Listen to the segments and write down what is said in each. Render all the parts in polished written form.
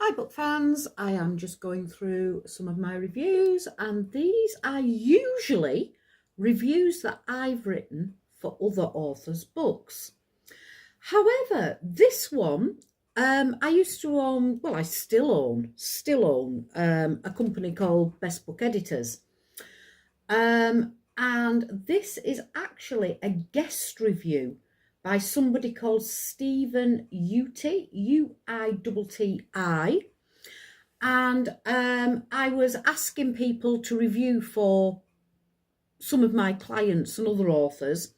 Hi book fans, I am just going through some of my reviews, and these are usually reviews that I've written for other authors' books. However, this one, I used to own, well I still own a company called Best Book Editors. And this is actually a guest review by somebody called Stephen Uti, Uitti. And I was asking people to review for some of my clients and other authors.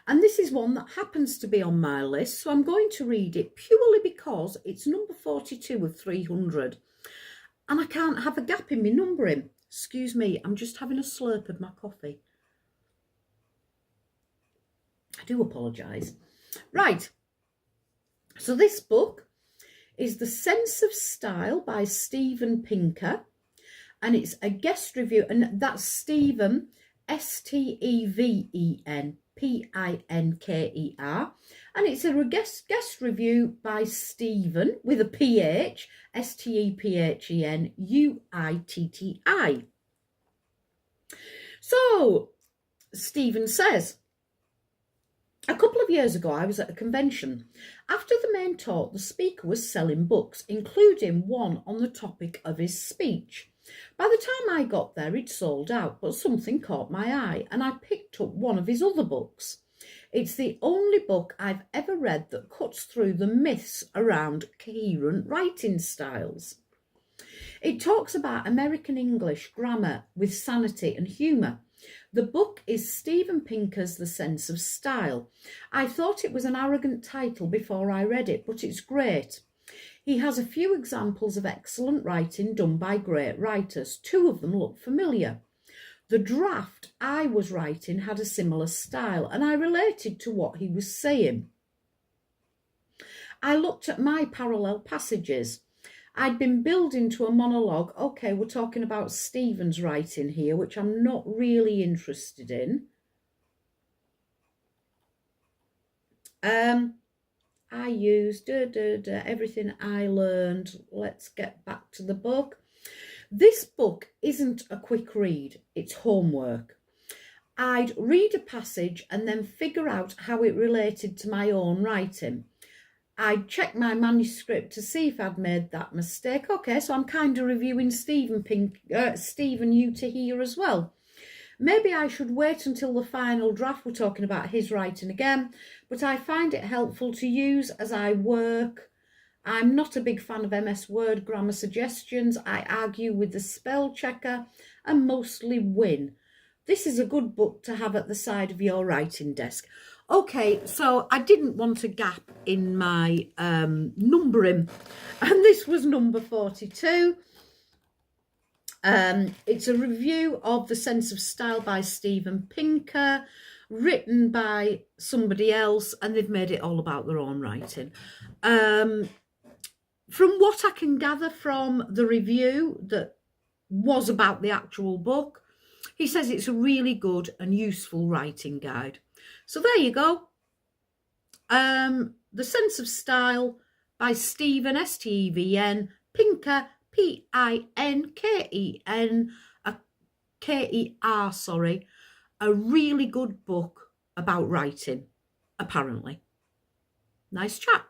And this is one that happens to be on my list. So I'm going to read it purely because it's number 42 of 300. And I can't have a gap in my numbering. Excuse me, I'm just having a slurp of my coffee. I do apologise. Right, so this book is The Sense of Style by Steven Pinker, and it's a guest review, and that's Steven, Steven Pinker, and it's a guest review by Stephen with a PH, Stephen Uitti. So Stephen says, a couple of years ago, I was at a convention. After the main talk, the speaker was selling books, including one on the topic of his speech. By the time I got there, he'd sold out, but something caught my eye, and I picked up one of his other books. It's the only book I've ever read that cuts through the myths around coherent writing styles. It talks about American English grammar with sanity and humour. The book is Steven Pinker's The Sense of Style. I thought it was an arrogant title before I read it, but it's great. He has a few examples of excellent writing done by great writers. Two of them look familiar. The draft I was writing had a similar style, and I related to what he was saying. I looked at my parallel passages. I'd been building to a monologue. Okay, we're talking about Stephen's writing here, which I'm not really interested in. I used everything I learned. Let's get back to the book. This book isn't a quick read. It's homework. I'd read a passage and then figure out how it related to my own writing. I'd check my manuscript to see if I'd made that mistake. Okay, so I'm kind of reviewing Steven Uti here as well. Maybe I should wait until the final draft. We're talking about his writing again, but I find it helpful to use as I work. I'm not a big fan of MS Word grammar suggestions. I argue with the spell checker and mostly win. This is a good book to have at the side of your writing desk. Okay, so I didn't want a gap in my numbering, and this was number 42. It's a review of The Sense of Style by Steven Pinker, written by somebody else, and they've made it all about their own writing. From what I can gather from the review that was about the actual book, he says it's a really good and useful writing guide. So there you go. The Sense of Style by Steven, Steven Pinker, Pinker, sorry. A really good book about writing, apparently. Nice chat.